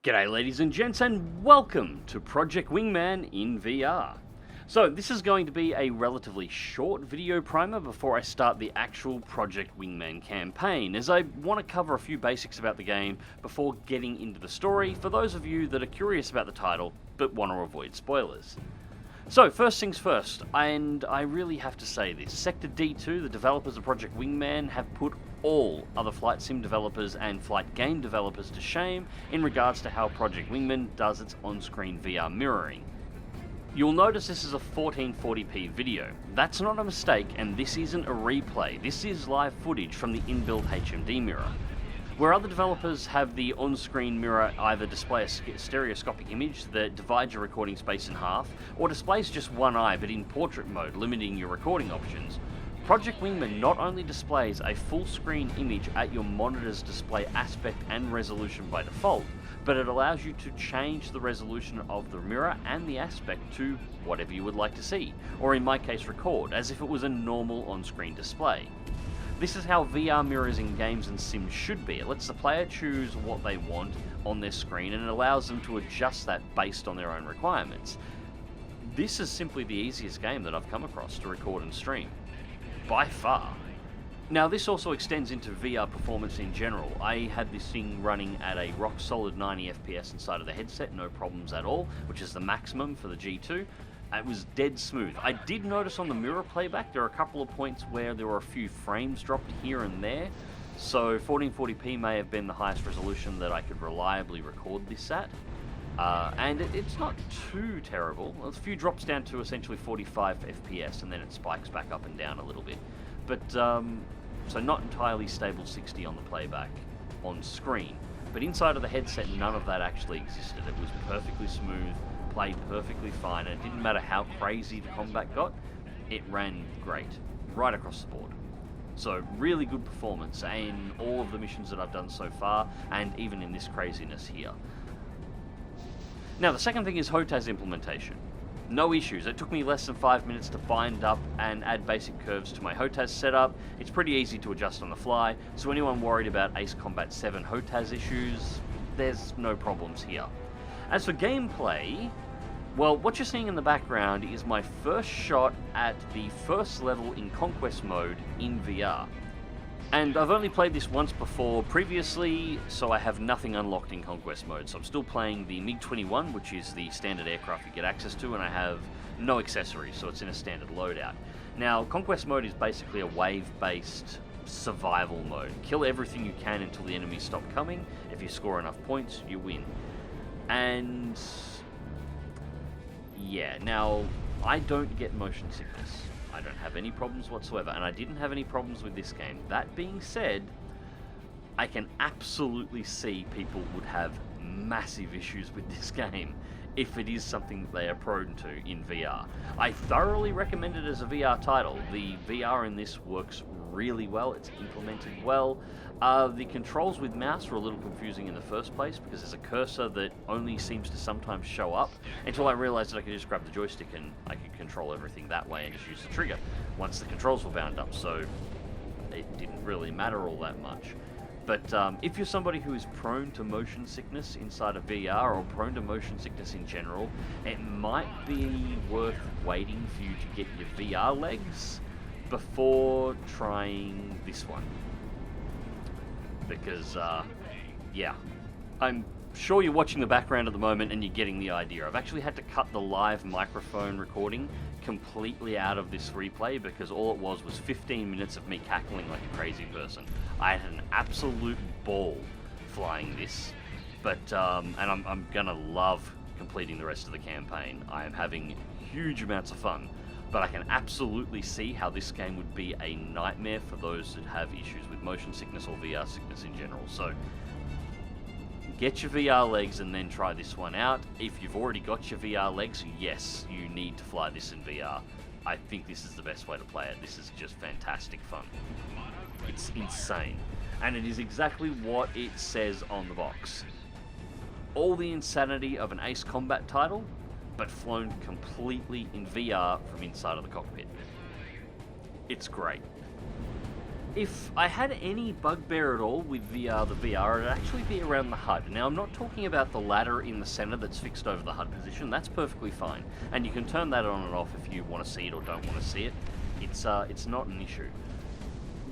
G'day ladies and gents, and welcome to Project Wingman in VR. So this is going to be a relatively short video primer before I start the actual Project Wingman campaign, as I want to cover a few basics about the game before getting into the story for those of you that are curious about the title but want to avoid spoilers. So first things first, and I really have to say this, Sector D2, the developers of Project Wingman, have put all other flight sim developers and flight game developers to shame in regards to how Project Wingman does its on-screen VR mirroring. You'll notice this is a 1440p video. That's not a mistake, and this isn't a replay. This is live footage from the inbuilt HMD mirror. Where other developers have the on-screen mirror either display a stereoscopic image that divides your recording space in half, or displays just one eye but in portrait mode, limiting your recording options, Project Wingman not only displays a full-screen image at your monitor's display aspect and resolution by default, but it allows you to change the resolution of the mirror and the aspect to whatever you would like to see, or in my case record, as if it was a normal on-screen display. This is how VR mirrors in games and sims should be. It lets the player choose what they want on their screen, and it allows them to adjust that based on their own requirements. This is simply the easiest game that I've come across to record and stream, by far. Now this also extends into VR performance in general. I had this thing running at a rock solid 90 FPS inside of the headset, no problems at all, which is the maximum for the G2. It was dead smooth. I did notice on the mirror playback there are a couple of points where there were a few frames dropped here and there, so 1440p may have been the highest resolution that I could reliably record this at. And it's not too terrible. A few drops down to essentially 45 FPS, and then it spikes back up and down a little bit. But, so not entirely stable 60 on the playback on screen. But inside of the headset, none of that actually existed. It was perfectly smooth, played perfectly fine, and it didn't matter how crazy the combat got, it ran great, right across the board. So really good performance in all of the missions that I've done so far, and even in this craziness here. Now the second thing is HOTAS implementation. No issues. It took me less than 5 minutes to bind up and add basic curves to my HOTAS setup. It's pretty easy to adjust on the fly, so anyone worried about Ace Combat 7 HOTAS issues, there's no problems here. As for gameplay, well, what you're seeing in the background is my first shot at the first level in Conquest Mode in VR. And I've only played this once before previously, so I have nothing unlocked in Conquest Mode. So I'm still playing the MiG-21, which is the standard aircraft you get access to, and I have no accessories, so it's in a standard loadout. Now, Conquest Mode is basically a wave-based survival mode. Kill everything you can until the enemies stop coming. If you score enough points, you win. And yeah, now I don't get motion sickness. I don't have any problems whatsoever, and I didn't have any problems with this game. That being said, I can absolutely see people would have massive issues with this game if it is something that they are prone to in VR. I thoroughly recommend it as a VR title. The VR in this works really well, it's implemented well. The controls with mouse were a little confusing in the first place because there's a cursor that only seems to sometimes show up, until I realized that I could just grab the joystick and I could control everything that way and just use the trigger once the controls were bound up, so it didn't really matter all that much. But if you're somebody who is prone to motion sickness inside of VR, or prone to motion sickness in general, it might be worth waiting for you to get your VR legs before trying this one. Because, yeah, I'm sure you're watching the background at the moment and you're getting the idea. I've actually had to cut the live microphone recording completely out of this replay because all it was 15 minutes of me cackling like a crazy person. I had an absolute ball flying this, but, and I'm gonna love completing the rest of the campaign. I am having huge amounts of fun. But I can absolutely see how this game would be a nightmare for those that have issues with motion sickness or VR sickness in general. So get your VR legs and then try this one out. If you've already got your VR legs, yes, you need to fly this in VR. I think this is the best way to play it. This is just fantastic fun. It's insane. And it is exactly what it says on the box. All the insanity of an Ace Combat title, but flown completely in VR from inside of the cockpit. It's great. If I had any bugbear at all with the VR, it'd actually be around the HUD. Now, I'm not talking about the ladder in the center that's fixed over the HUD position. That's perfectly fine. And you can turn that on and off if you want to see it or don't want to see it. It's not an issue.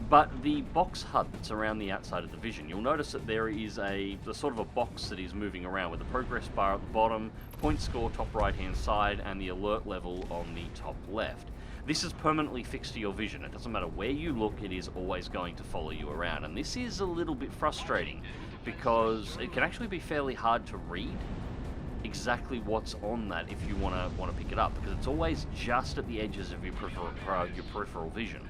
But the box HUD that's around the outside of the Vision, you'll notice that there is a sort of a box that is moving around with the progress bar at the bottom, point score top right hand side, and the alert level on the top left. This is permanently fixed to your Vision. It doesn't matter where you look, it is always going to follow you around. And this is a little bit frustrating because it can actually be fairly hard to read exactly what's on that if you want to pick it up, because it's always just at the edges of your peripheral vision.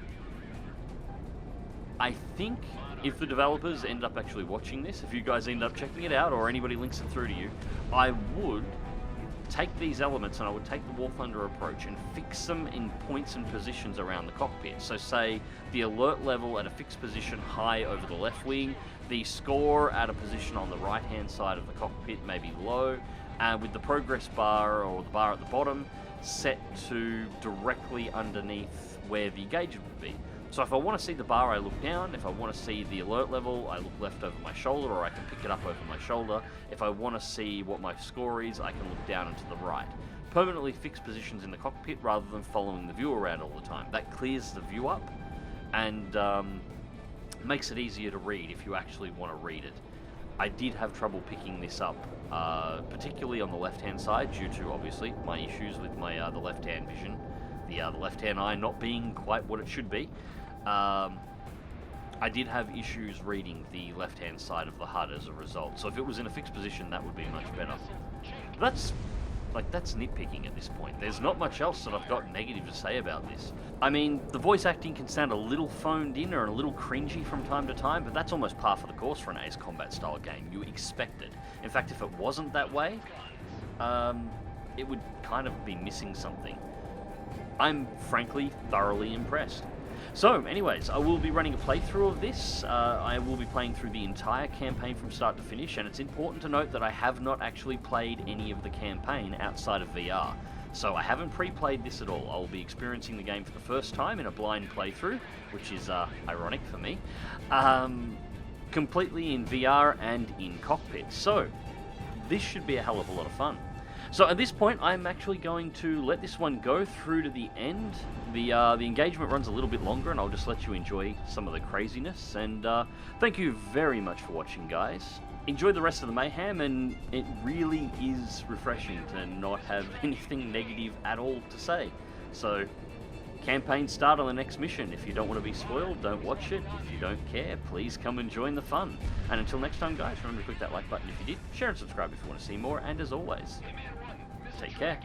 I think if the developers end up actually watching this, if you guys end up checking it out or anybody links it through to you, I would take these elements and I would take the War Thunder approach and fix them in points and positions around the cockpit. So say the alert level at a fixed position high over the left wing, the score at a position on the right hand side of the cockpit, maybe low, and with the progress bar or the bar at the bottom set to directly underneath where the gauge would be. So if I want to see the bar, I look down. If I want to see the alert level, I look left over my shoulder, or I can pick it up over my shoulder. If I want to see what my score is, I can look down and to the right. Permanently fixed positions in the cockpit rather than following the view around all the time. That clears the view up and makes it easier to read if you actually want to read it. I did have trouble picking this up, particularly on the left-hand side, due to obviously my issues with my the left-hand vision, the left-hand eye not being quite what it should be. I did have issues reading the left-hand side of the HUD as a result. So if it was in a fixed position, that would be much better. But that's nitpicking at this point. There's not much else that I've got negative to say about this. I mean, the voice acting can sound a little phoned in or a little cringy from time to time, but that's almost par for the course for an Ace Combat style game. You expect it. In fact, if it wasn't that way, it would kind of be missing something. I'm frankly thoroughly impressed. So, anyways, I will be running a playthrough of this. I will be playing through the entire campaign from start to finish, and it's important to note that I have not actually played any of the campaign outside of VR. So I haven't pre-played this at all. I'll be experiencing the game for the first time in a blind playthrough, which is ironic for me, completely in VR and in cockpit. So, this should be a hell of a lot of fun. So at this point, I'm actually going to let this one go through to the end. The engagement runs a little bit longer, and I'll just let you enjoy some of the craziness. And thank you very much for watching, guys. Enjoy the rest of the mayhem, and it really is refreshing to not have anything negative at all to say. So, campaign start on the next mission. If you don't want to be spoiled, don't watch it. If you don't care, please come and join the fun. And until next time, guys, remember to click that like button if you did, share and subscribe if you want to see more, and as always, take care.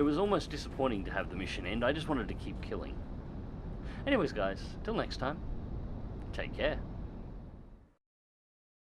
It was almost disappointing to have the mission end. I just wanted to keep killing. Anyways, guys, till next time, take care.